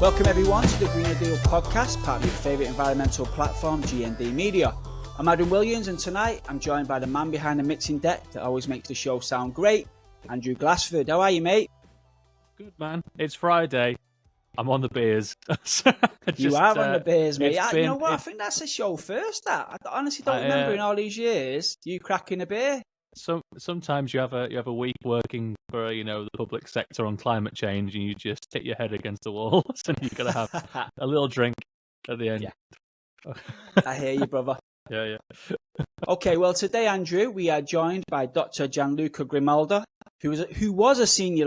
Welcome everyone to the Greener Deal podcast, part of your favourite environmental platform, GND Media. I'm Adam Williams, and tonight I'm joined by the man behind the mixing deck that always makes the show sound great, Andrew Glassford. How are you, mate? Good, man. It's Friday. I'm on the beers. You are on the beers, mate. You know what? I think that's a show first. That I honestly don't remember in all these years you cracking a beer. Sometimes you have a week working for the public sector on climate change, and you just hit your head against the walls, and you gotta have a little drink at the end. Yeah. I hear you, brother. Yeah. Okay, well today, Andrew, we are joined by Dr. Gianluca Grimalda, who was a senior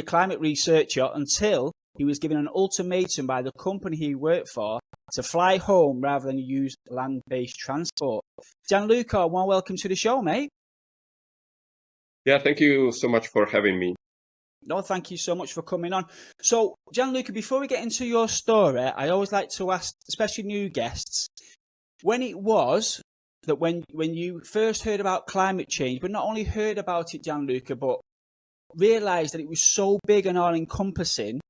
climate researcher until he was given an ultimatum by the company he worked for to fly home rather than use land-based transport. Gianluca, welcome to the show, mate. Yeah, thank you so much for having me. No, thank you so much for coming on. So, Gianluca, before we get into your story, I always like to ask, especially new guests, when it was that when you first heard about climate change, but not only heard about it, Gianluca, but realised that it was so big and all-encompassing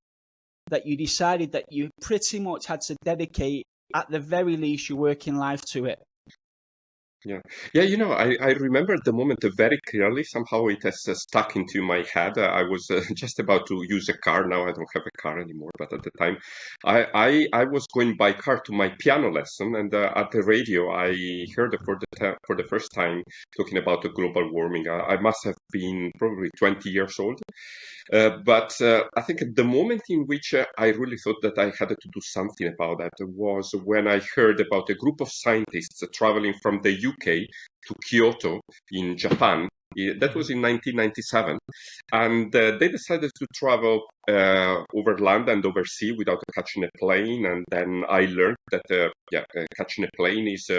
that you decided that you pretty much had to dedicate, at the very least, your working life to it. Yeah. I remember the moment very clearly. Somehow it has stuck into my head. I was just about to use a car. Now I don't have a car anymore. But at the time, I was going by car to my piano lesson, and at the radio I heard for the first time talking about the global warming. I must have been probably 20 years old. But I think the moment in which I really thought that I had to do something about that was when I heard about a group of scientists traveling from the UK to Kyoto in Japan. That was in 1997. And they decided to travel over land and over sea without catching a plane. And then I learned that catching a plane is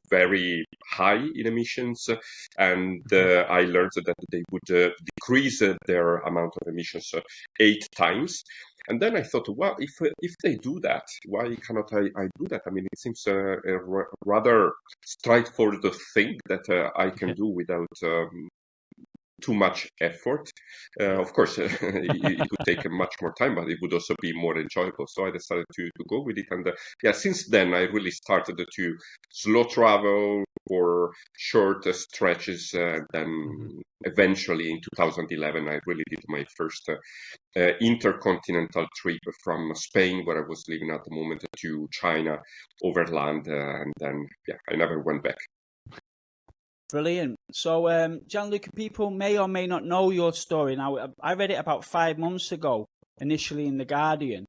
very high in emissions. And I learned that they would decrease their amount of emissions 8 times. And then I thought, well, if they do that, why cannot I do that? I mean, it seems a rather straightforward thing that I can do without too much effort. Of course, it would take much more time, but it would also be more enjoyable. So I decided to go with it. And since then, I really started to slow travel for short stretches. Then eventually in 2011, I really did my first intercontinental trip from Spain, where I was living at the moment, to China overland. And then, I never went back. Brilliant. So, Gianluca, people may or may not know your story. Now, I read it about 5 months ago, initially in The Guardian.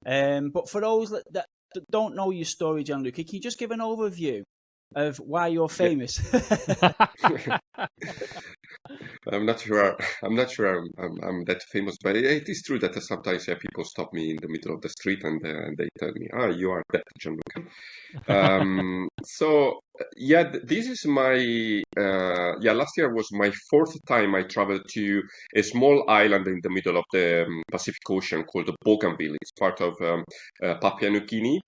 But for those that don't know your story, Gianluca, can you just give an overview of why you're famous? I'm not sure I'm that famous, but it is true that sometimes people stop me in the middle of the street and they tell me, you are that Gianluca. This is my last year was my 4th time I traveled to a small island in the middle of the Pacific Ocean called Bougainville. It's part of Papua New Guinea.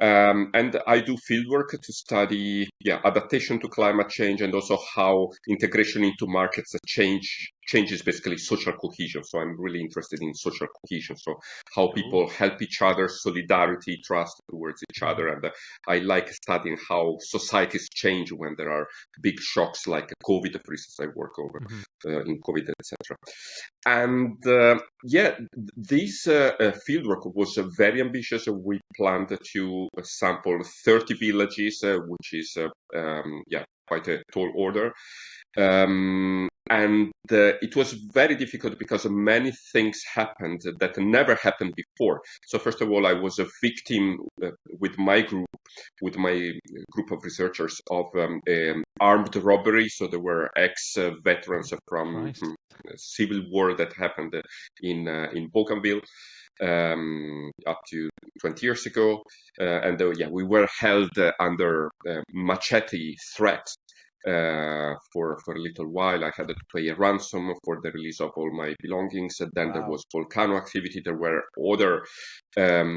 And I do fieldwork to study adaptation to climate change, and also how integration into markets changes basically social cohesion. So I'm really interested in social cohesion. So how people help each other, solidarity, trust towards each other. And I like studying how societies change when there are big shocks like COVID. For instance, I work over in COVID, etc. And this fieldwork was very ambitious. We planned to sample 30 villages, which is quite a tall order. And it was very difficult because many things happened that never happened before. So first of all, I was a victim with my group of researchers of armed robbery. So there were ex-veterans from civil war that happened in Bougainville up to 20 years ago. We were held under machete threat. For a little while. I had to pay a ransom for the release of all my belongings. And then there was volcano activity. There were other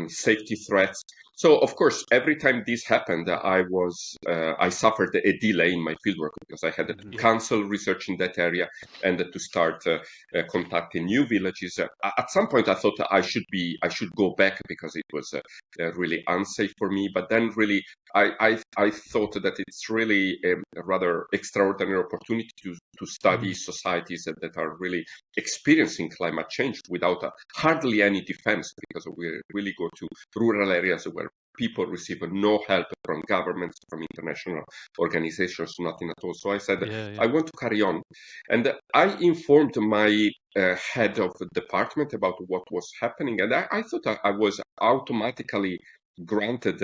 safety threats. So of course, every time this happened, I suffered a delay in my fieldwork because I had to cancel research in that area and to start contacting new villages. At some point, I thought I should go back because it was really unsafe for me. But then, really, I thought that it's really a rather extraordinary opportunity to study societies that are really experiencing climate change without hardly any defense, because we really go to rural areas where people receive no help from governments, from international organizations, nothing at all. So I said, I want to carry on. And I informed my head of the department about what was happening. And I thought I was automatically granted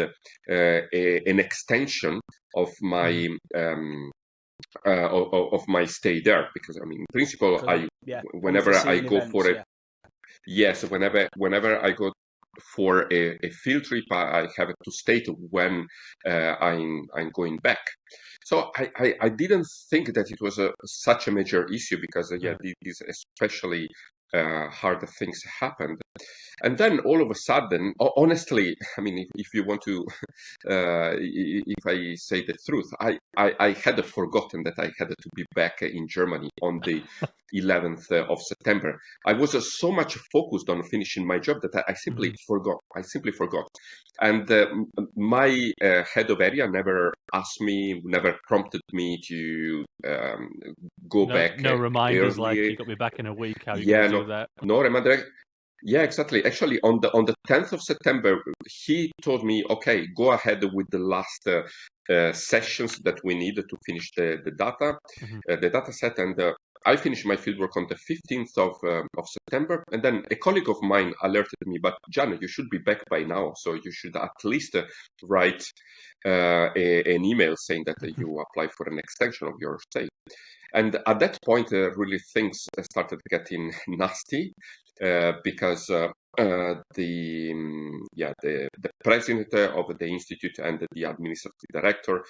an extension of my of my stay there, because I mean, in principle, whenever I go events, for it, yes, whenever I go for a field trip, I have to state when I'm going back. So I didn't think that it was such a major issue, because these especially hard things happened. And then all of a sudden, honestly, I mean, if you want to, if I say the truth, I had forgotten that I had to be back in Germany on the 11th of September. I was so much focused on finishing my job that I simply forgot. I simply forgot. And my head of area never asked me, never prompted me to go back. No reminders early. like, you got me back in a week. How are you going to do that? No reminder. Yeah, exactly. Actually, on the 10th of September, he told me, "Okay, go ahead with the last sessions that we need to finish the data set." And I finished my fieldwork on the 15th of September. And then a colleague of mine alerted me, "But Gian, you should be back by now, so you should at least write an email saying that you apply for an extension of your stay." And at that point, really things started getting nasty, because the president of the institute and the administrative director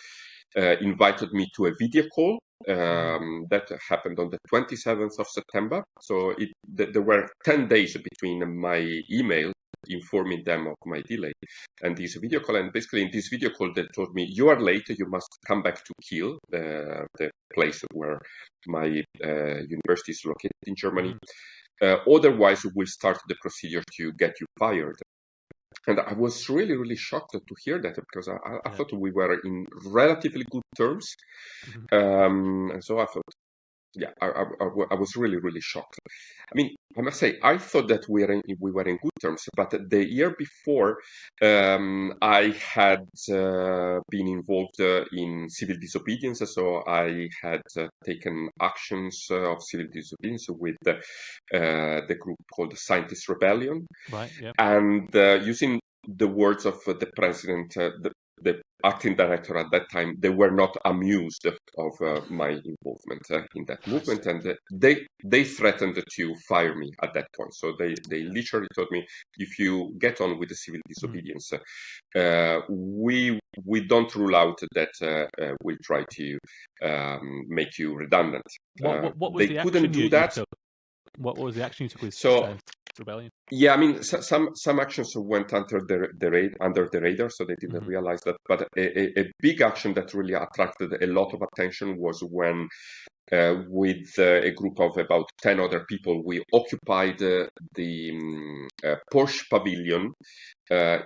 invited me to a video call that happened on the 27th of September. So there were 10 days between my email informing them of my delay and this video call. And basically in this video call, they told me, "You are late, you must come back to Kiel," the place where my university is located in Germany. Otherwise, we'll start the procedure to get you fired. And I was really, really shocked to hear that, because I thought we were in relatively good terms. And so I thought, I was really, really shocked. I mean, I must say, I thought that we were in good terms, but the year before, I had been involved in civil disobedience. So I had taken actions of civil disobedience with the group called the Scientist Rebellion. Right. Yeah. And using the words of the president, the acting director at that time, they were not amused of my involvement in that movement, and they threatened to fire me at that point. So they literally told me, "If you get on with the civil disobedience, we don't rule out that we'll try to make you redundant." What was they the couldn't action do you that. took? What was the action you took with rebellion? Yeah, I mean, some actions went under the radar, so they didn't realize that. But a big action that really attracted a lot of attention was when, with a group of about 10 other people, we occupied the Porsche pavilion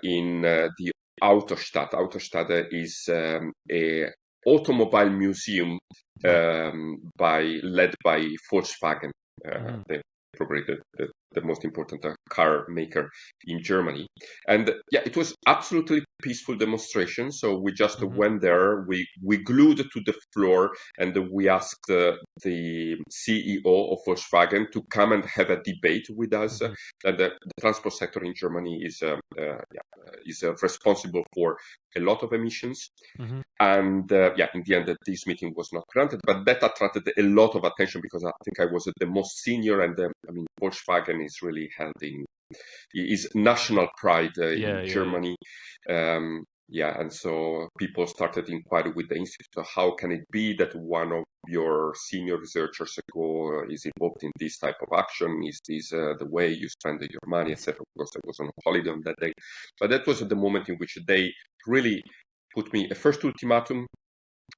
in the Autostadt. Autostadt is a automobile museum led by Volkswagen, probably the most important car maker in Germany. And it was absolutely peaceful demonstration. So we just went there, we glued to the floor, and we asked the CEO of Volkswagen to come and have a debate with us. And the transport sector in Germany is responsible for a lot of emissions. And in the end, this meeting was not granted, but that attracted a lot of attention, because I think I was the most senior, and Volkswagen is really held is national pride in Germany. And so people started inquiring with the institute, how can it be that one of your senior researchers go is involved in this type of action? Is this the way you spend your money, etc.? Of course, I was on holiday on that day, but that was the moment in which they really put me a first ultimatum.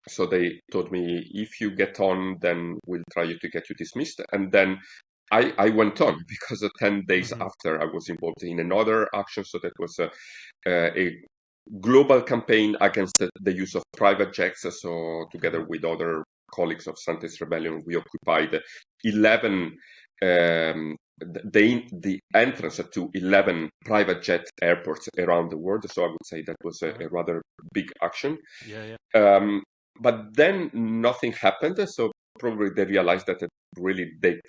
So they told me, if you get on, then we'll try to get you dismissed. And then I went on because 10 days after I was involved in another action. So that was a global campaign against the use of private jets. So together with other colleagues of Santis Rebellion, we occupied 11 the entrance to 11 private jet airports around the world. So I would say that was a rather big action. But then nothing happened. So probably they realized that really they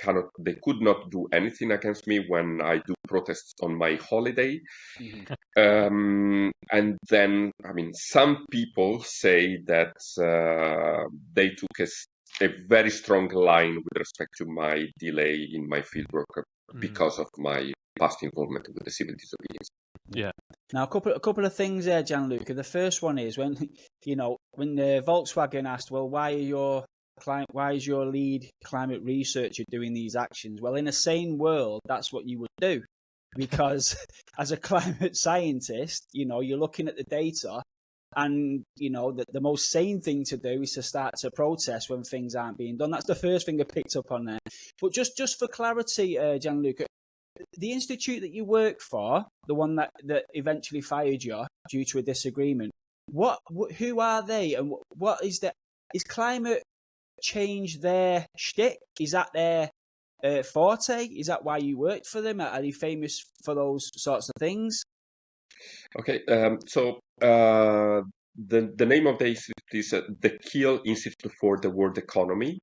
could not do anything against me when I do protests on my holiday. And then, I mean, some people say that they took a very strong line with respect to my delay in my fieldwork because of my past involvement with the civil disobedience. Yeah. Now, a couple of things there, Gianluca. The first one is when Volkswagen asked, well, why is your lead climate researcher doing these actions? Well, in a sane world, that's what you would do, because as a climate scientist, you're looking at the data, and the most sane thing to do is to start to protest when things aren't being done. That's the first thing I picked up on there. But just for clarity, Gianluca, the institute that you work for, the one that eventually fired you due to a disagreement, who are they, and what is climate change their shtick? Is that their forte? Is that why you worked for them? Are they famous for those sorts of things? Okay, so the name of the institute is the Kiel Institute for the World Economy.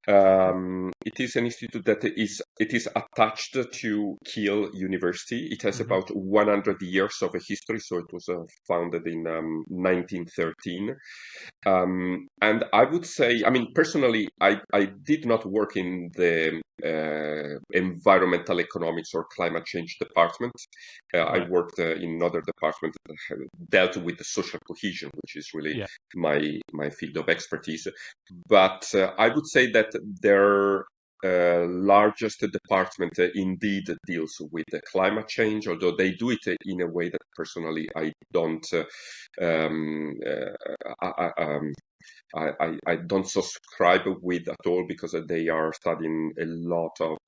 It is an institute that is attached to Kiel University. It has about 100 years of a history, so it was founded in 1913. And I would say, I mean, personally, I did not work in the environmental economics or climate change department. I worked in another department that dealt with the social cohesion, which is really my field of expertise. But I would say that their largest department indeed deals with climate change, although they do it in a way that personally I don't I don't subscribe with at all, because they are studying a lot of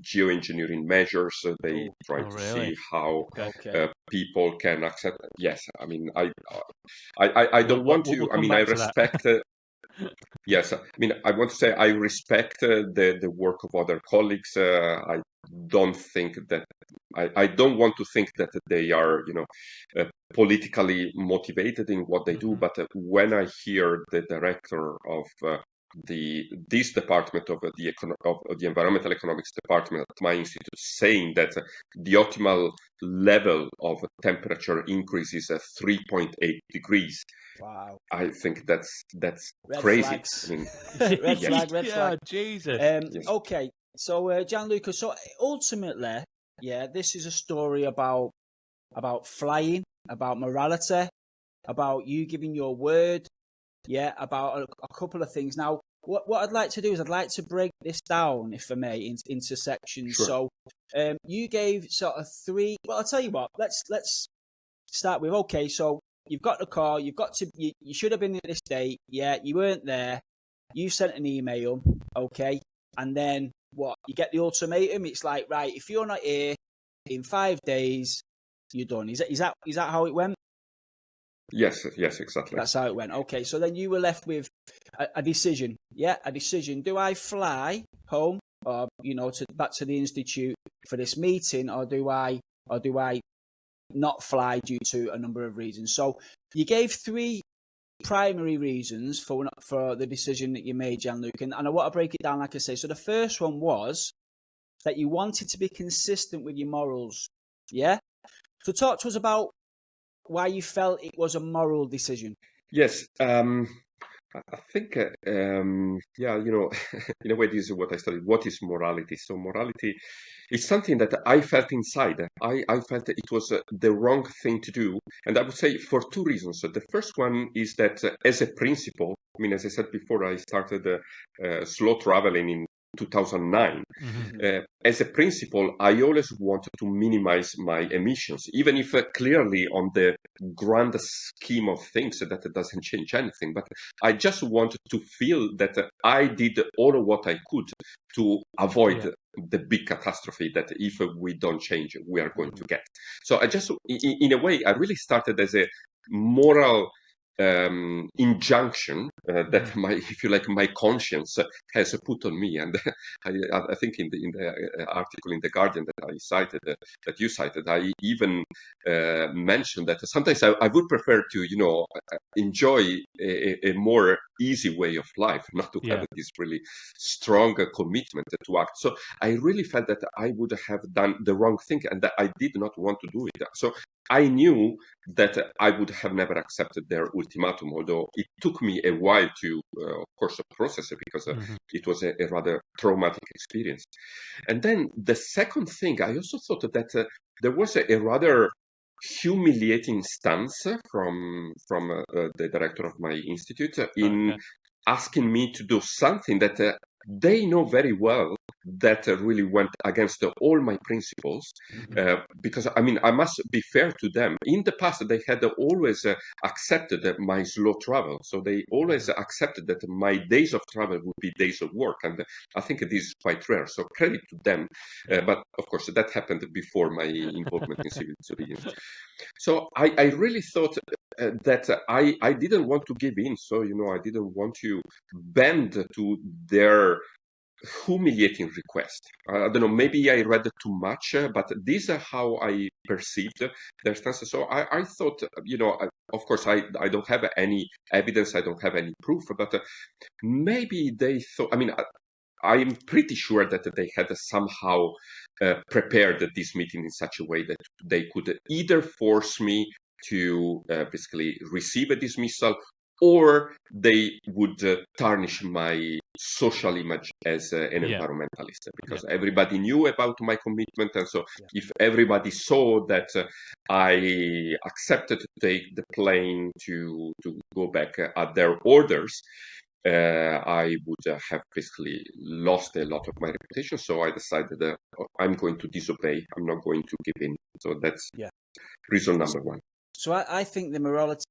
geoengineering measures. They try to see how people can accept. Yes, I mean, I don't want to. I mean, I respect. Yes, I mean, I want to say I respect the work of other colleagues. I don't think that I don't want to think that they are, politically motivated in what they do. But when I hear the director of this department of the environmental economics department at my institute saying that the optimal level of temperature increase is 3.8 degrees. Wow! I think that's red crazy. Flags. I mean, red flag. Yeah, Jesus. Yes. Okay, so Gianluca, so ultimately, this is a story about flying, about morality, about you giving your word, about a couple of things. Now, what I'd like to do is I'd like to break this down, if I may, into sections. Sure. So, you gave sort of three. Well, I'll tell you what. Let's start with, okay, so you've got the call. You should have been at this date. Yeah, you weren't there. You sent an email. Okay, and then what? You get the ultimatum. It's like, right, if you're not here in 5 days, you're done. Is that how it went? Yes, exactly. That's how it went. Okay, so then you were left with a decision. Yeah, a decision. Do I fly home, or back to the institute for this meeting, or do I not fly due to a number of reasons? So you gave three primary reasons for the decision that you made, Gianluca, and I want to break it down, like I say. So the first one was that you wanted to be consistent with your morals. Yeah. So talk to us about why you felt it was a moral decision. Yes, I think, in a way, this is what I studied. What is morality? So morality is something that I felt inside. I felt that it was the wrong thing to do. And I would say for two reasons. So the first one is that as a principle, I mean, as I said before, I started slow traveling in 2009. As a principle, I always wanted to minimize my emissions, even if clearly on the grand scheme of things that it doesn't change anything. But I just wanted to feel that I did all of what I could to avoid the big catastrophe that if we don't change, we are going to get. So I just, in a way, I really started as a moral injunction that my, if you like, my conscience has put on me. And I think in the article in the Guardian that I cited, that you cited, I even mentioned that sometimes I would prefer to, enjoy a more easy way of life, not to have this really strong commitment to act. So I really felt that I would have done the wrong thing and that I did not want to do it. So I knew that I would have never accepted their ultimatum, although it took me a while to, of course, process it because it was a rather traumatic experience. And then the second thing, I also thought that there was a rather humiliating stance from the director of my institute in asking me to do something that they know very well that really went against all my principles. Because, I mean, I must be fair to them. In the past, they had always accepted my slow travel. So they always accepted that my days of travel would be days of work. And I think this is quite rare. So credit to them. But of course, that happened before my involvement in civil disobedience. So I really thought that I didn't want to give in. So, I didn't want to bend to their humiliating request. I don't know, maybe I read too much, but these are how I perceived their stance. So I thought, of course, I don't have any evidence, I don't have any proof, but maybe they thought, I mean, I'm pretty sure that they had somehow prepared this meeting in such a way that they could either force me to basically receive a dismissal, or they would tarnish my social image as an environmentalist, because everybody knew about my commitment. And so if everybody saw that I accepted to take the plane to go back at their orders, I would have basically lost a lot of my reputation. So I decided that I'm going to disobey. I'm not going to give in. So that's reason number one. So I think the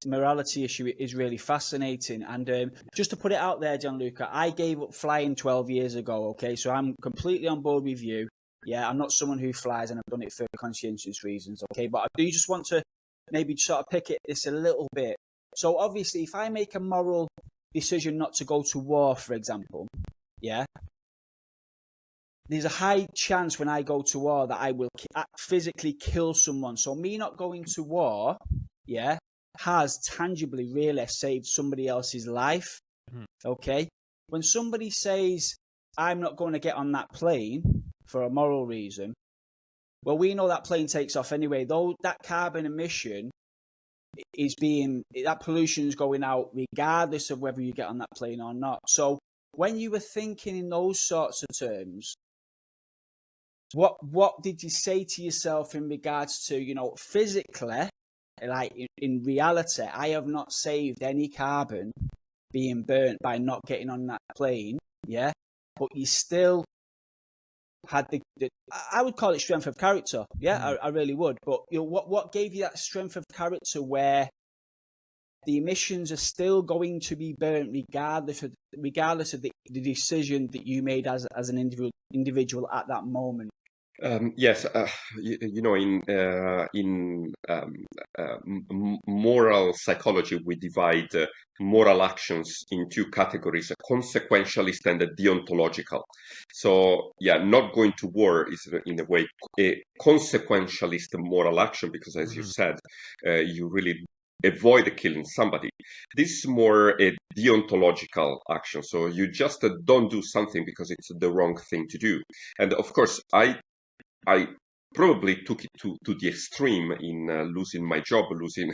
morality issue is really fascinating. And just to put it out there, Gianluca, I gave up flying 12 years ago, okay? So I'm completely on board with you. Yeah, I'm not someone who flies, and I've done it for conscientious reasons, okay? But I do just want to maybe sort of pick this a little bit. So obviously, if I make a moral decision not to go to war, for example, there's a high chance when I go to war that I will physically kill someone. So me not going to war, has tangibly really saved somebody else's life. Okay? When somebody says, I'm not going to get on that plane for a moral reason, well, we know that plane takes off anyway. Though that carbon emission that pollution is going out regardless of whether you get on that plane or not. So when you were thinking in those sorts of terms, what did you say to yourself in regards to, physically, like in reality, I have not saved any carbon being burnt by not getting on that plane, but you still had the I would call it strength of character, I really would. But what gave you that strength of character where the emissions are still going to be burnt regardless of the decision that you made as an individual at that moment? Yes, in moral psychology, we divide moral actions in two categories: a consequentialist and a deontological. So, not going to war is in a way a consequentialist moral action, because, as you said, you really avoid killing somebody. This is more a deontological action. So you just don't do something because it's the wrong thing to do. And of course, I probably took it to the extreme in losing my job, losing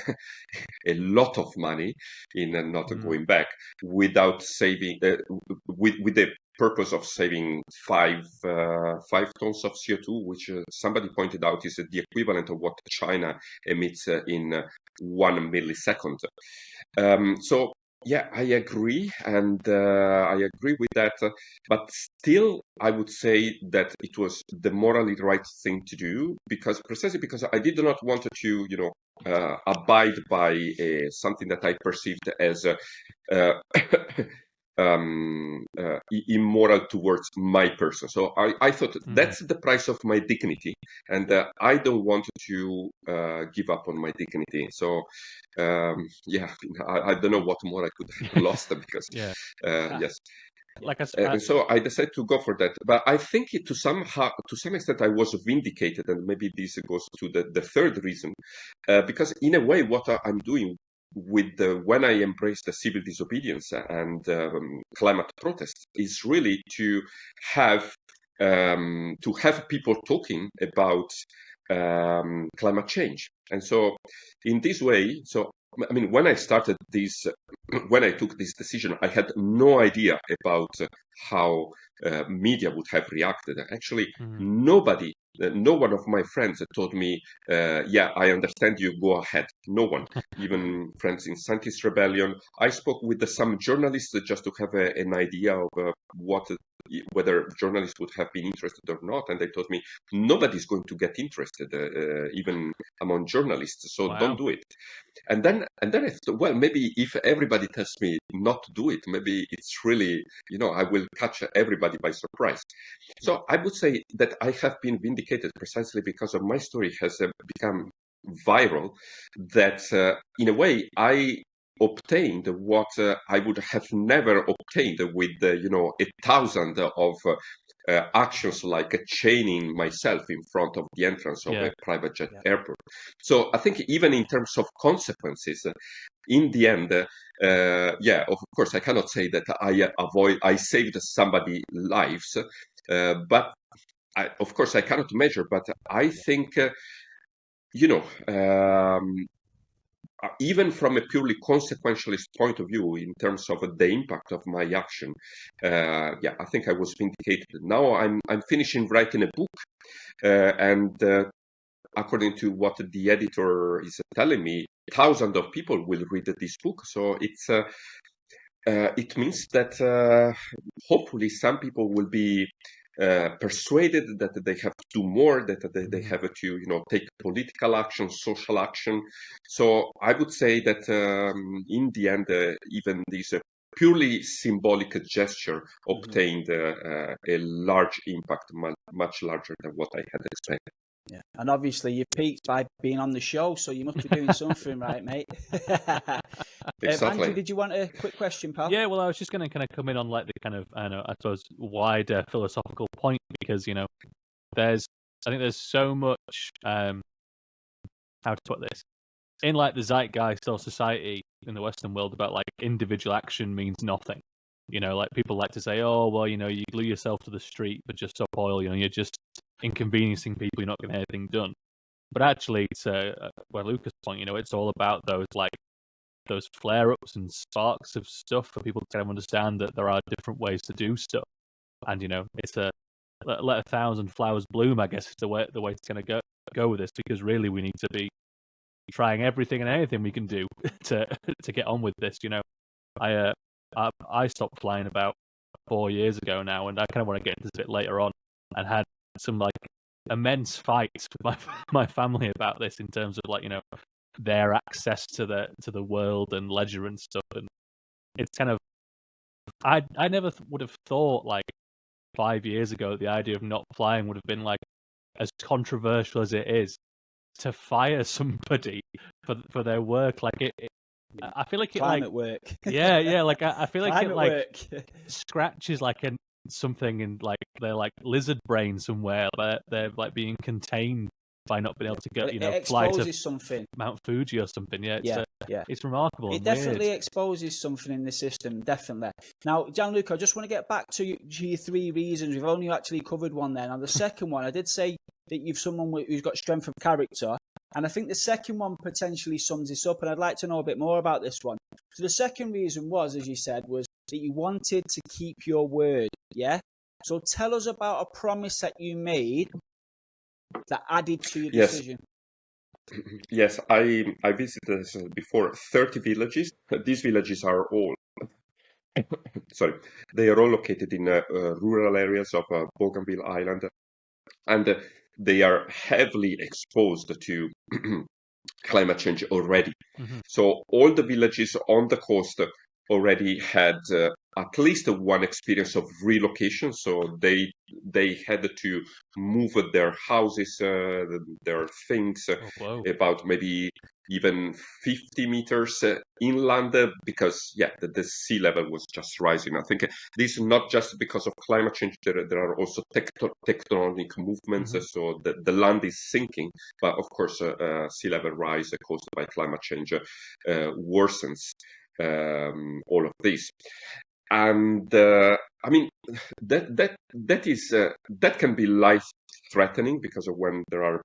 a lot of money in not going back without saving, with the purpose of saving 5 tons of CO2, which somebody pointed out is the equivalent of what China emits in 1 millisecond. So yeah, I agree, and I agree with that. But still, I would say that it was the morally right thing to do because precisely because I did not want to, abide by something that I perceived as uh, immoral towards my person. So I thought Mm. that's the price of my dignity, and Yeah. I don't want to give up on my dignity. So yeah, I don't know what more I could have lost because Yeah, yes. like And so I decided to go for that. But I think to some extent, I was vindicated, and maybe this goes to the third reason, because in a way, what I'm doing with when I embrace the civil disobedience and climate protests is really to have people talking about climate change. And so, in this way, so I mean, when I started this, when I took this decision, I had no idea about how media would have reacted. Actually, mm, no one of my friends told me, "Yeah, I understand you. Go ahead." No one, even friends in Scientist Rebellion. I spoke with some journalists just to have an idea of whether journalists would have been interested or not, and they told me nobody's going to get interested, even among journalists. So don't wow, do it. And then I thought, well, maybe if everybody tells me not to do it, maybe it's really, I will catch everybody by surprise. Yeah. So I would say that I have been vindicated precisely because of my story has become viral. That in a way I obtained what I would have never obtained with a thousand of actions like chaining myself in front of the entrance of yeah, a private jet Yeah. airport. So I think even in terms of consequences, in the end, yeah, of course, I cannot say that I saved somebody lives, but of course, I cannot measure. But I Yeah. think, you know, even from a purely consequentialist point of view, in terms of the impact of my action, yeah, I think I was vindicated. Now I'm finishing writing a book, and according to what the editor is telling me, thousands of people will read this book. So it means that hopefully some people will be persuaded that they have to do more, that they mm, have to, take political action, social action. So I would say that in the end, even this purely symbolic gesture Hmm. obtained a large impact, much larger than what I had expected. Yeah. And obviously, you peaked by being on the show, so you must be doing something right, mate. Andrew, Exactly. did you want a quick question, pal? yeah. Well, I was just going to kind of come in on like the kind of I don't know, I suppose wider philosophical point because there's I think there's so much how to put this in like the zeitgeist or society in the Western world about like individual action means nothing. Like people like to say, oh, well, you glue yourself to the street for just stop oil, you're just inconveniencing people, you're not getting anything done. But actually, to where Lucas' point, it's all about those flare-ups and sparks of stuff for people to kind of understand that there are different ways to do stuff. And it's a let a thousand flowers bloom. I guess is the way it's going to go with this because really we need to be trying everything and anything we can do to get on with this. I uh, I stopped flying about 4 years ago now, and I kind of want to get into this a bit later on, and had some like immense fights with my my family about this in terms of like their access to the world and leisure and stuff, and it's kind of I never would have thought like 5 years ago the idea of not flying would have been like as controversial as it is to fire somebody for their work. Like Yeah. I feel like it like Climate work. yeah. Like I feel like it Climate like work. scratches like something in like their like lizard brain somewhere. They're like being contained by not being able to Well, get it fly to exposes something. Mount Fuji or something. Yeah, Yeah, yeah. it's remarkable It and weird. definitely exposes something in the system, definitely. Now, Gianluca, I just want to get back to your three reasons. We've only actually covered one there. Now, the second one, I did say that you've someone who's got strength of character. And I think the second one potentially sums this up. And I'd like to know a bit more about this one. So the second reason was, as you said, was that you wanted to keep your word. Yeah? So tell us about a promise that you made that added to your Yes. decision. Yes, I visited before 30 villages. These villages are all sorry, they are all located in rural areas of Bougainville Island, and they are heavily exposed to climate change already. Mhm. So all the villages on the coast already had at least one experience of relocation. So they had to move their houses, their things Oh, whoa. about maybe even 50 meters inland because the sea level was just rising. I think this is not just because of climate change. There are also tectonic movements. So the land is sinking, but of course sea level rise caused by climate change worsens all of this. And I mean that can be life threatening, because of when there are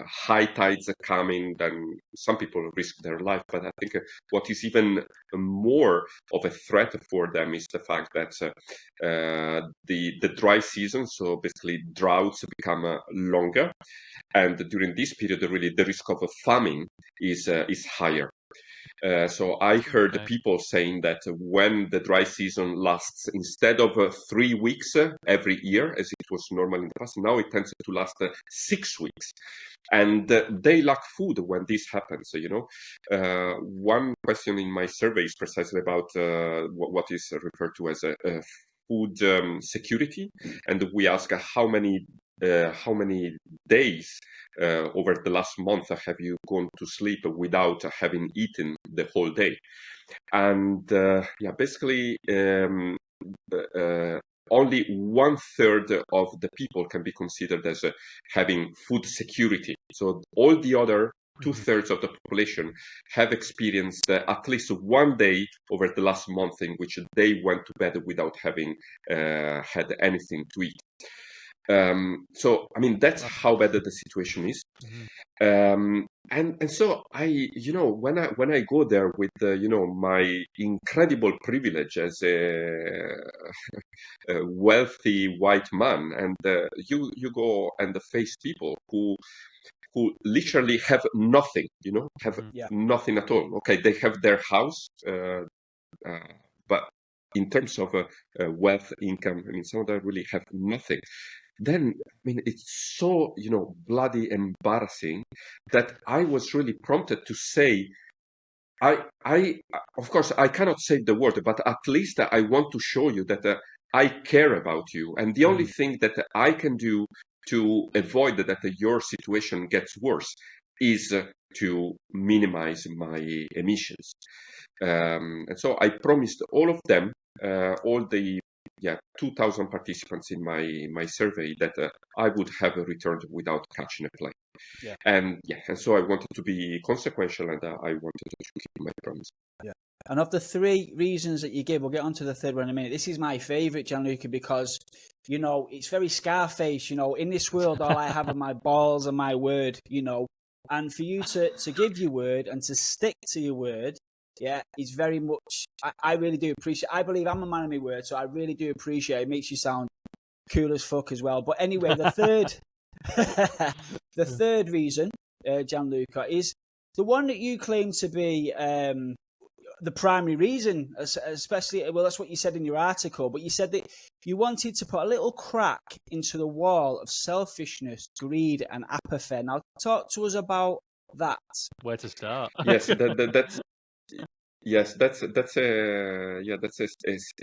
high tides coming, then some people risk their life. But I think what is even more of a threat for them is the fact that the dry season, so basically droughts, become longer, and during this period, really the risk of a famine is higher. So I heard Okay. people saying that when the dry season lasts, instead of 3 weeks every year, as it was normal in the past, now it tends to last 6 weeks. And they lack food when this happens. One question in my survey is precisely about what is referred to as a food security, and we ask how many days over the last month have you gone to sleep without having eaten the whole day? And basically, only 1/3 of the people can be considered as having food security. So all the other 2/3 of the population have experienced at least one day over the last month in which they went to bed without having had anything to eat. So I mean that's how bad the situation is. Mhm. And so when I go there with my incredible privilege as a wealthy white man, and you go and face people who literally have nothing, have Mhm. Yeah. nothing at all. Okay, they have their house, but in terms of wealth, income, I mean, some of them really have nothing. Then, I mean, it's so, bloody embarrassing that I was really prompted to say, I, of course, I cannot say the word, but at least I want to show you that I care about you. And the only thing that I can do to avoid that your situation gets worse is to minimize my emissions. And so I promised all of them, all the 2,000 participants in my survey, that I would have returned without catching a plane. Yeah. And so I wanted to be consequential, and I wanted to keep my promise. Yeah. And of the three reasons that you give, we'll get on to the third one in a minute. This is my favourite, Gianluca, because, it's very Scarface, in this world, all I have are my balls and my word, and for you to give your word and to stick to your word, is very much, I really do appreciate. I believe I'm a man of my word, so I really do appreciate it. It makes you sound cool as fuck as well. But anyway, the third, the third reason, Gianluca, is the one that you claim to be the primary reason, especially, well, that's what you said in your article, but you said that you wanted to put a little crack into the wall of selfishness, greed, and apathy. Now, talk to us about that. Where to start? Yes, that's yes, that's a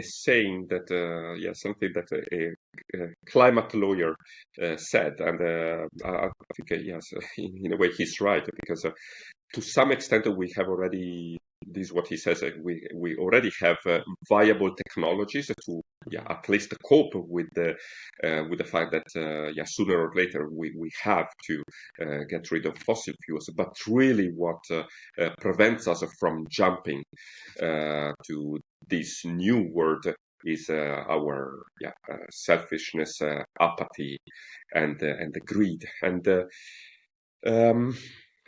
saying that something that a climate lawyer said, and I think yes, in a way he's right, because to some extent we have already, this is what he says, we already have viable technologies to at least cope with the fact that sooner or later we have to get rid of fossil fuels. But really what prevents us from jumping to this new world is our selfishness, apathy, and the greed. And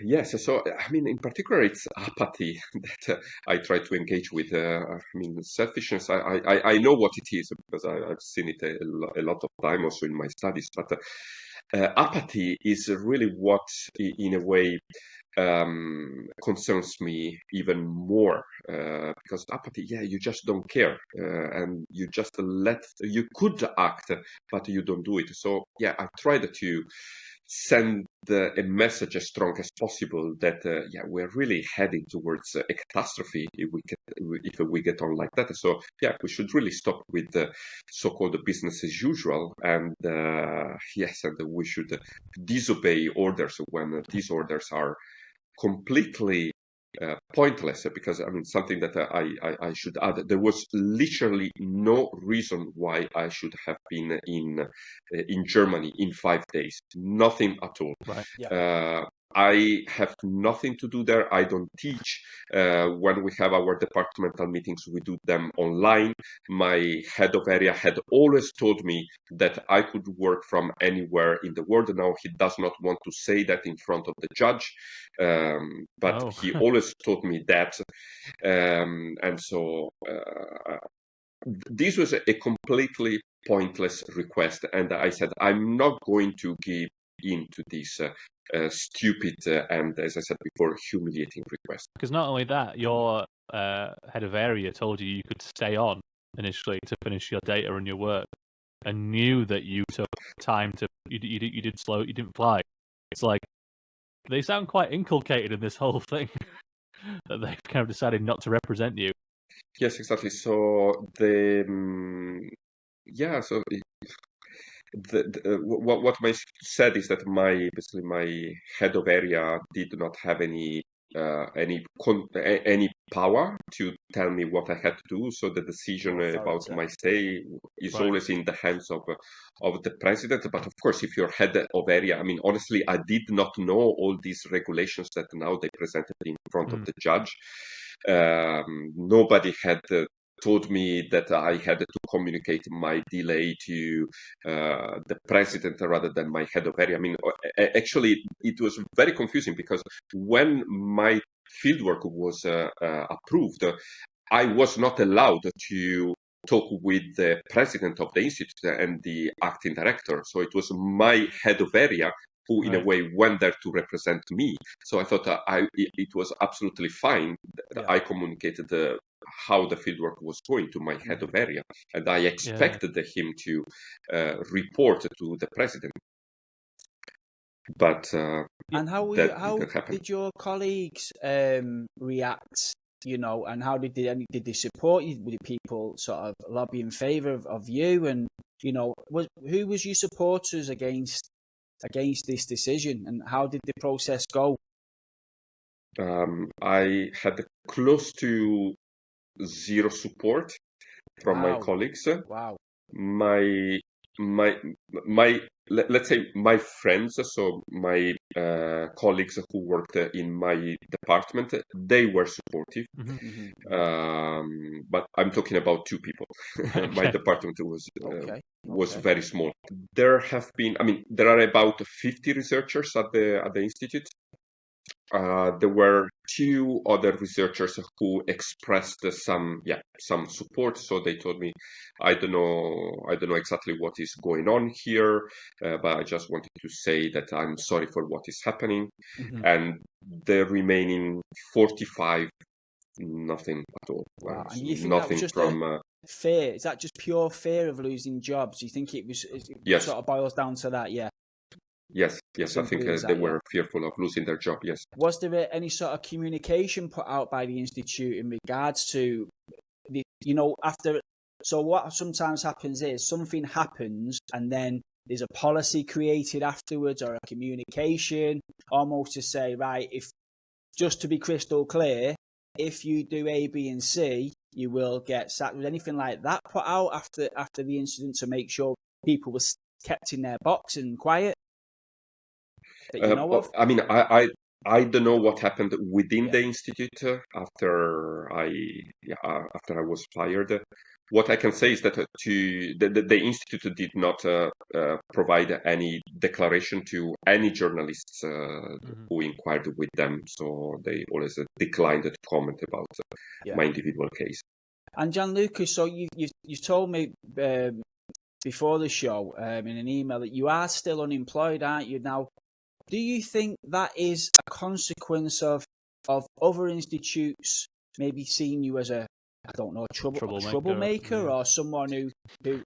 yes, so I mean, in particular, it's apathy that I try to engage with. I mean, selfishness. I know what it is because I've seen it a lot of time also in my studies. But apathy is really what, in a way, concerns me even more, because apathy, yeah, you just don't care, and you just you could act, but you don't do it. So yeah, I tried to send a message as strong as possible that yeah, we're really heading towards a catastrophe if we get on like that. So yeah, we should really stop with the so-called business as usual, and yes, and we should disobey orders when these orders are completely pointless. Because I mean, something that I should add, there was literally no reason why I should have been in Germany in 5 days. Nothing at all. Right. Yeah. I have nothing to do there. I don't teach. When we have our departmental meetings, we do them online. My head of area had always told me that I could work from anywhere in the world. Now he does not want to say that in front of the judge, but Oh. he always told me that. And so this was a completely pointless request. And I said, I'm not going to give into this stupid and, as I said before, humiliating request. Because not only that, your head of area told you could stay on initially to finish your data and your work, and knew that you took time to you didn't fly. It's like they sound quite inculcated in this whole thing that they've kind of decided not to represent you. Yes, exactly. So the yeah, so what my said is that basically my head of area did not have any power to tell me what I had to do. So the decision about my stay is Right. always in the hands of the president. But of course, if you're head of area, I mean, honestly, I did not know all these regulations that now they presented in front of the judge. Nobody had told me that I had to communicate my delay to the president rather than my head of area. I mean, actually, it was very confusing because when my fieldwork was approved, I was not allowed to talk with the president of the institute and the acting director. So it was my head of area who, in a way, went there to represent me. So I thought it was absolutely fine that I communicated how the fieldwork was going to my head of area, and I expected him to report to the president. But and how didn't happen. did your colleagues react? You know, and how did they support you? Were the people sort of lobby in favour of you? And you know, who was your supporters against this decision? And how did the process go? I had close to zero support from my colleagues. Wow. My let's say my friends, so my colleagues who worked in my department, they were supportive. But I'm talking about two people. My department was very small. There have been, I mean, there are about 50 researchers at the institute. There were two other researchers who expressed some support. So they told me, I don't know exactly what is going on here, but I just wanted to say that I'm sorry for what is happening. And the remaining 45, nothing at all. Wow. And you think nothing that was just from fear? Is that just pure fear of losing jobs? Do you think it sort of boils down to that? Yeah. Yes, I think they were fearful of losing their job, yes. Was there any sort of communication put out by the Institute in regards to, after... So what sometimes happens is something happens and then there's a policy created afterwards or a communication, almost to say, right, just to be crystal clear, if you do A, B, and C, you will get sacked. Was anything like that put out after the incident to make sure people were kept in their box and quiet? That you know of? I mean, I don't know what happened within the institute after I was fired. What I can say is that the institute did not provide any declaration to any journalists who inquired with them, so they always declined to comment about my individual case. And Gianluca, so you told me before the show in an email that you are still unemployed, aren't you? Now, do you think that is a consequence of other institutes maybe seeing you as a, I don't know, troublemaker yeah. or someone who,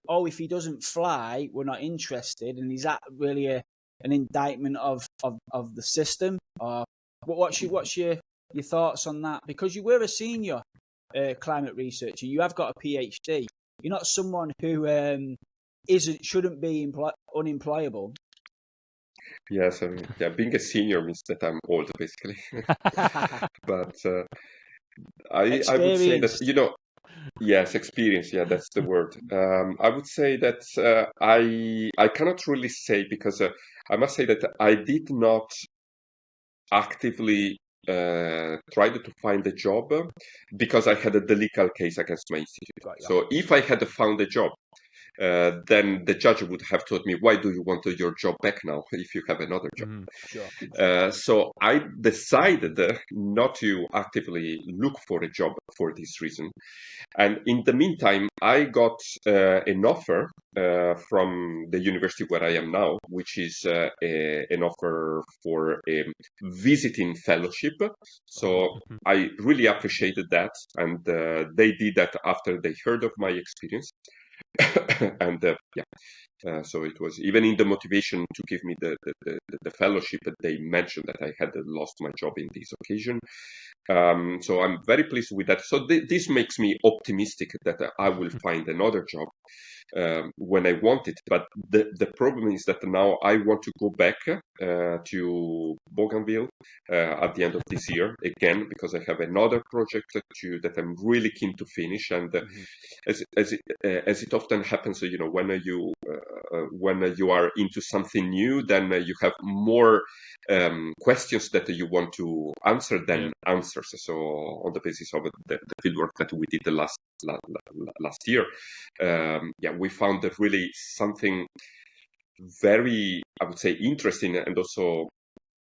oh, if he doesn't fly, we're not interested? And is that really an indictment of the system? Or what's your thoughts on that? Because you were a senior climate researcher, you have got a PhD. You're not someone who shouldn't be unemployable. Yes, yeah, being a senior means that I'm old, basically. But I would say that, yes, experience. Yeah, that's the word. I would say that I cannot really say, because I must say that I did not actively tried to find a job because I had a legal case against my institute. Got you. So if I had found a job, then the judge would have told me, why do you want your job back now if you have another job? Sure. So I decided not to actively look for a job for this reason. And in the meantime, I got an offer from the university where I am now, which is an offer for a visiting fellowship. So I really appreciated that. And they did that after they heard of my experience. And so it was even in the motivation to give me the fellowship that they mentioned that I had lost my job in this occasion. So I'm very pleased with that. So this makes me optimistic that I will find another job when I want it. But the problem is that now I want to go back to Bougainville at the end of this year again, because I have another project that I'm really keen to finish. And as it often happens, when you are into something new, then you have more questions that you want to answer than answers. So on the basis of the fieldwork that we did the last year, we found that really something very, I would say, interesting and also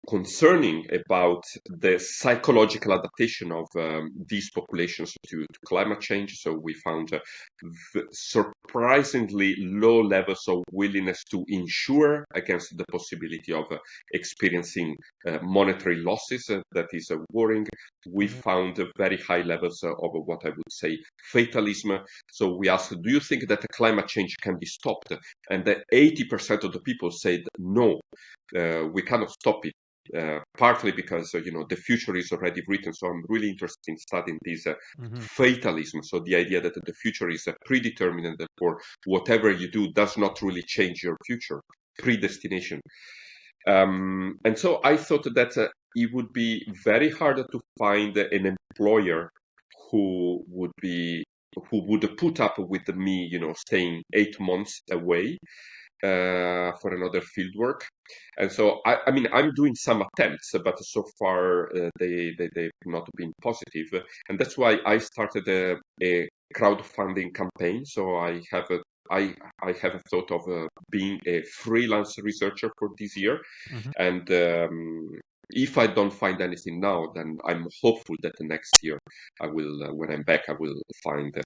concerning about the psychological adaptation of these populations to climate change. So we found surprisingly low levels of willingness to insure against the possibility of experiencing monetary losses. That is worrying. We found very high levels of what I would say fatalism. So we asked, do you think that climate change can be stopped? And 80% of the people said no, we cannot stop it. Partly because the future is already written. So I'm really interested in studying this fatalism. So the idea that the future is predetermined, and therefore whatever you do does not really change your future. Predestination. And so I thought that it would be very hard to find an employer who would put up with me, staying 8 months away for another field work. And so I mean, I'm doing some attempts, but so far they've not been positive. And that's why I started a crowdfunding campaign. So I have a thought of being a freelance researcher for this year. And if I don't find anything now, then I'm hopeful that the next year I will, when I'm back, I will find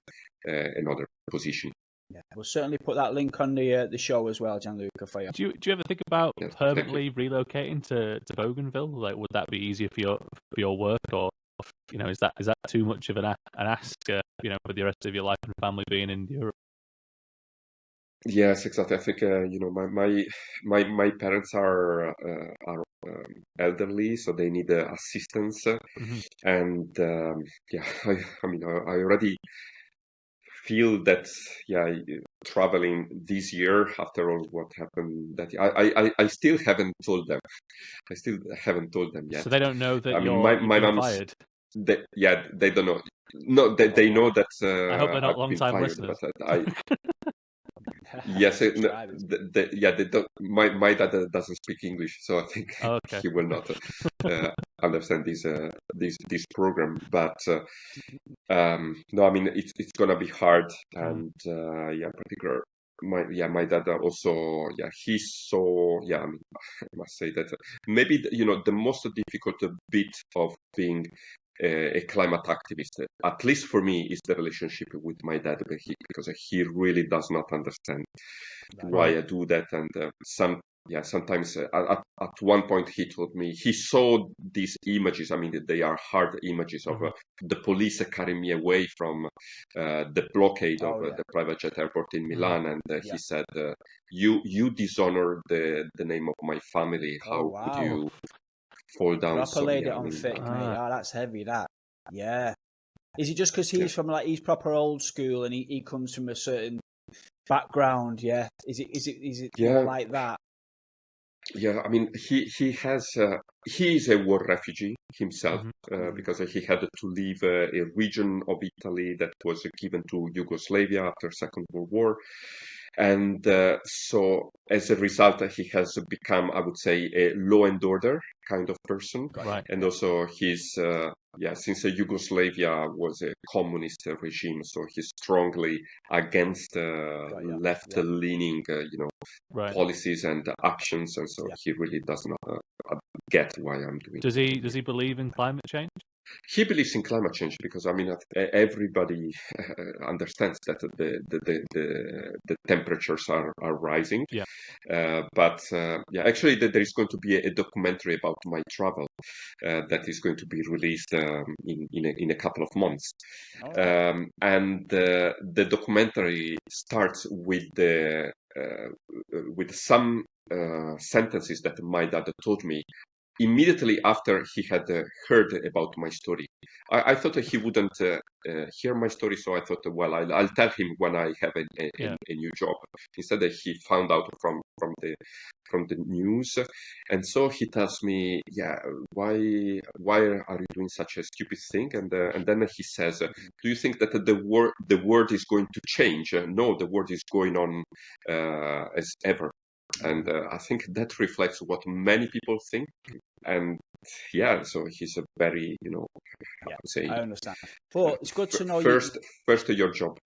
another position. Yeah, we'll certainly put that link on the show as well, Gianluca, for you. Do you ever think about permanently relocating to Bougainville? Like, would that be easier for your work, or is that too much of an ask? For the rest of your life and family being in Europe. Yes, exactly. I think my parents are elderly, so they need assistance, and I mean, I already feel that traveling this year after all what happened, that I still haven't told them. I still haven't told them yet. So they don't know that my been mom's fired. They don't know. No, they know that I hope they're not I've been long-time fired, listeners. but I yes, they don't. My dad doesn't speak English, so I think he will not understand this program. But no, I mean it's gonna be hard, and in particular, my dad also, he's so, I mean, I must say that maybe the most difficult bit of being a climate activist. At least for me, is the relationship with my dad, because he really does not understand why I do that. And sometimes at one point he told me he saw these images. I mean, they are hard images of the police carrying me away from the blockade of the private jet airport in Milan, and he said, "You dishonor the name of my family. How could you fall down?" Proper So laid yeah, it on I mean, thick, mate. Oh, that's heavy. That, yeah. Is it just because he's from he's proper old school and he comes from a certain background? Yeah. Is it more like that? Yeah, I mean, he is a war refugee himself, because he had to leave a region of Italy that was given to Yugoslavia after Second World War, and so as a result, he has become, I would say, a law and order kind of person, right? And also he's since Yugoslavia was a communist regime, so he's strongly against left-leaning, policies and actions, and so he really does not get why I'm doing. Does he believe in climate change? He believes in climate change because, I mean, everybody understands that the temperatures are rising. Yeah. Actually, there is going to be a documentary about my travel that is going to be released in a couple of months. And the documentary starts with some sentences that my dad told me immediately after he had heard about my story. I thought he wouldn't hear my story, so I thought, well, I'll tell him when I have a new job. Instead, he found out from the news, and so he tells me, why are you doing such a stupid thing? And then he says, do you think that the world is going to change? No, the world is going on as ever. And I think that reflects what many people think. And so he's a very, I would say, I understand. But it's good to know first to your job.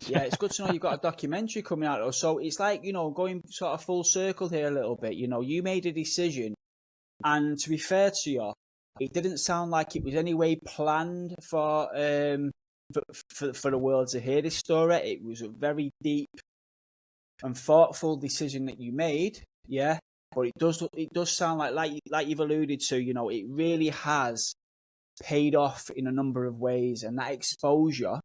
Yeah, it's good to know you've got a documentary coming out. So it's like, going sort of full circle here a little bit. You made a decision, and to be fair to you, it didn't sound like it was any way planned for the world to hear this story. It was a very deep and thoughtful decision that you made. Yeah, but it does sound like you've alluded to. It really has paid off in a number of ways, and that exposure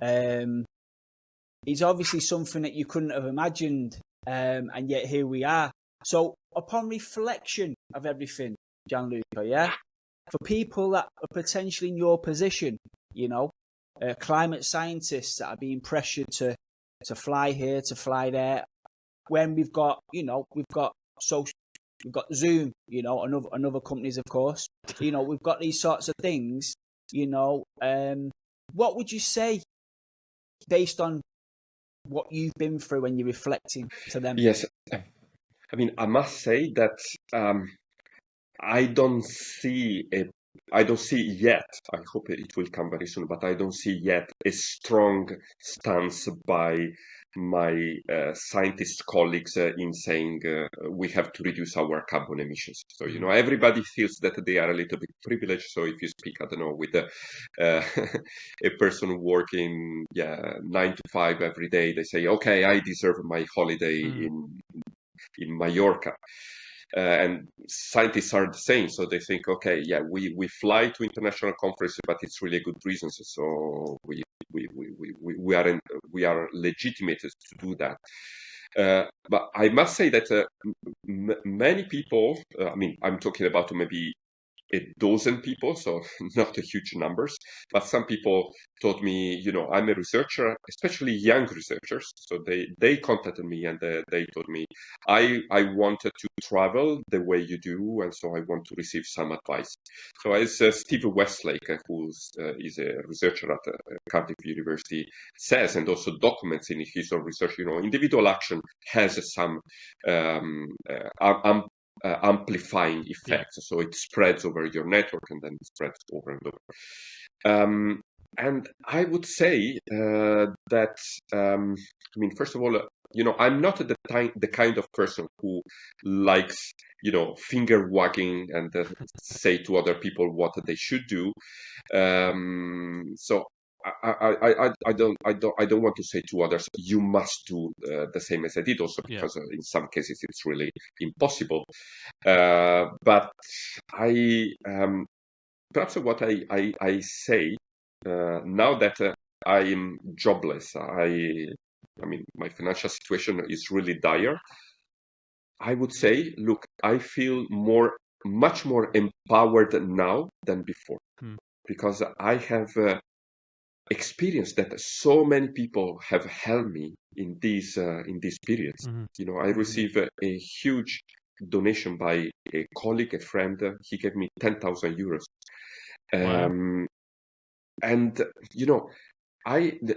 is obviously something that you couldn't have imagined, and yet here we are. So, upon reflection of everything, Gianluca, for people that are potentially in your position, climate scientists that are being pressured to fly here, to fly there, when we've got social, we've got Zoom, and other companies, of course, we've got these sorts of things, what would you say based on what you've been through when you're reflecting to them? Yes, I mean, I must say that I don't see yet, I hope it will come very soon, but I don't see yet a strong stance by my scientist colleagues in saying we have to reduce our carbon emissions. So, everybody feels that they are a little bit privileged. So if you speak, I don't know, with a person working 9 to 5 every day, they say, okay, I deserve my holiday in Mallorca. And scientists are the same, so they think, okay, we fly to international conferences, but it's really good reasons. So we are legitimate to do that. But I must say that many people, I mean, I'm talking about maybe a dozen people, so not a huge numbers, but some people told me, I'm a researcher, especially young researchers. So they contacted me and they told me, I wanted to travel the way you do, and so I want to receive some advice. So as Steve Westlake, who is a researcher at Cardiff University, says, and also documents in his own research, individual action has some amplifying effects. So it spreads over your network and then it spreads over and over. And I would say that, I mean, first of all, I'm not the kind of person who likes, finger wagging and say to other people what they should do. So I don't want to say to others, you must do the same as I did, also because in some cases it's really impossible. But perhaps what I say now that I am jobless, I mean, my financial situation is really dire. I would say, look, I feel much more empowered now than before, because I have experienced that so many people have helped me in these periods. I receive a huge donation by a colleague, a friend. He gave me 10,000 euros. Wow. And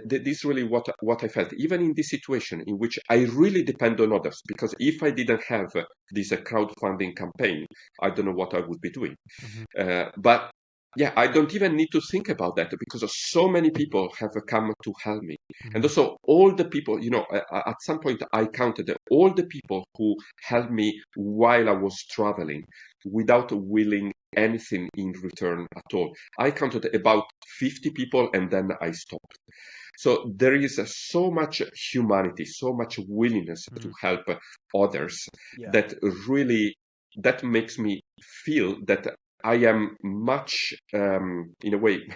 this is really what I felt, even in this situation in which I really depend on others, because if I didn't have this crowdfunding campaign, I don't know what I would be doing. But yeah, I don't even need to think about that, because so many people have come to help me. And also all the people, at some point I counted all the people who helped me while I was traveling without willing anything in return at all. I counted about 50 people, and then I stopped. So there is so much humanity, so much willingness to help others, that really, that makes me feel that I am much, in a way,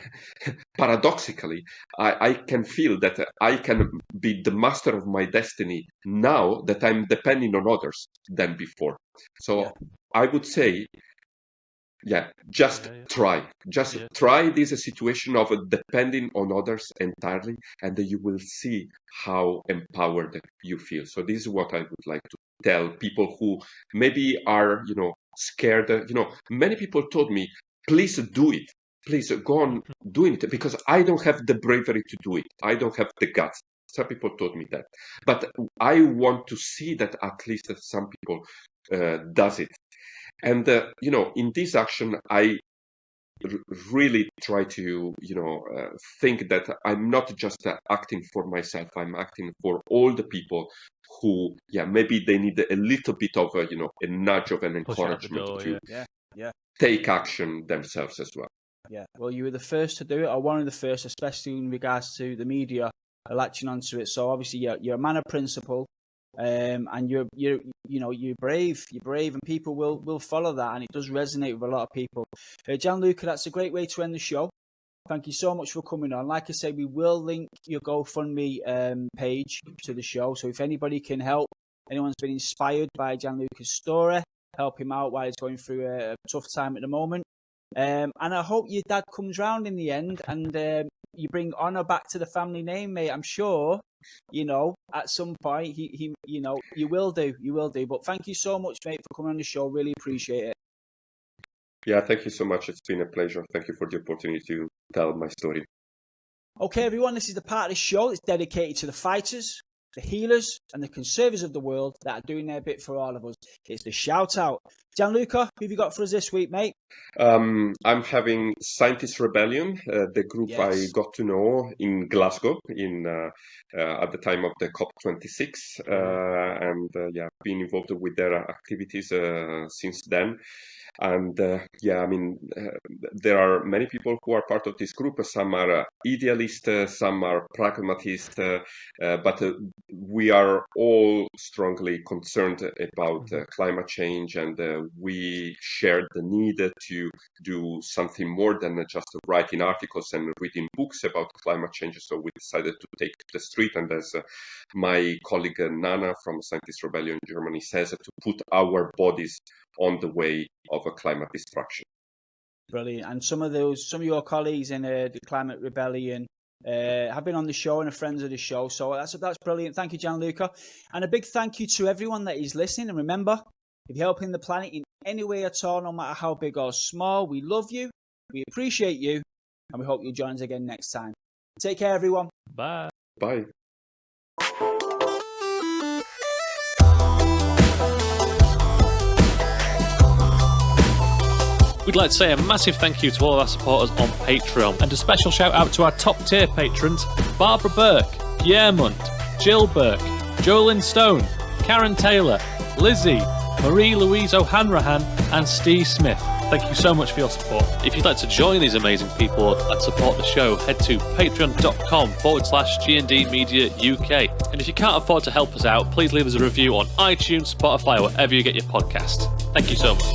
paradoxically, I can feel that I can be the master of my destiny now that I'm depending on others than before. So I would say, try. Try this situation of depending on others entirely, and you will see how empowered you feel. So this is what I would like to tell people who maybe are, scared. Many people told me, please do it. Please go on doing it, because I don't have the bravery to do it. I don't have the guts. Some people told me that. But I want to see that at least some people does it. And, in this action, I really try to, think that I'm not just acting for myself. I'm acting for all the people who, maybe they need a little bit of, a nudge of an encouragement to take action themselves as well. Yeah, well, you were the first to do it, or one of the first, especially in regards to the media latching onto it. So obviously, you're a man of principle. And you're brave, and people will follow that, and it does resonate with a lot of people. Gianluca, that's a great way to end the show. Thank you so much for coming on. Like I say, we will link your GoFundMe page to the show, so if anybody can help, anyone's been inspired by Gianluca's story, help him out while he's going through a tough time at the moment. And I hope your dad comes round in the end, and you bring honour back to the family name, mate. I'm sure, at some point, he you will do. But thank you so much, mate, for coming on the show. Really appreciate it. Yeah, thank you so much. It's been a pleasure. Thank you for the opportunity to tell my story. Okay, everyone, this is the part of the show that's dedicated to the fighters, the healers, and the conservers of the world that are doing their bit for all of us. It's the shout out. Gianluca, who have you got for us this week, mate? I'm having Scientist Rebellion, the group I got to know in Glasgow at the time of the COP26, and been involved with their activities since then. And there are many people who are part of this group. Some are idealists, some are pragmatists, but we are all strongly concerned about climate change, and we share the need to do something more than just writing articles and reading books about climate change. So we decided to take to the street, and as my colleague Nana from Scientist Rebellion Germany says, to put our bodies on the way of a climate destruction. Brilliant. And some of your colleagues in the Climate Rebellion have been on the show and are friends of the show. So that's brilliant. Thank you, Gianluca. And a big thank you to everyone that is listening. And remember, if you're helping the planet in any way at all, no matter how big or small, we love you, we appreciate you, and we hope you'll join us again next time. Take care, everyone. Bye. Bye. We'd like to say a massive thank you to all of our supporters on Patreon, and a special shout out to our top tier patrons: Barbara Burke, Pierre Munt, Jill Burke, Jolyn Stone, Karen Taylor, Lizzie, Marie-Louise O'Hanrahan, and Steve Smith. Thank you so much for your support. If you'd like to join these amazing people and support the show, head to patreon.com/G&D Media UK. And if you can't afford to help us out, please leave us a review on iTunes, Spotify, or wherever you get your podcast. Thank you so much.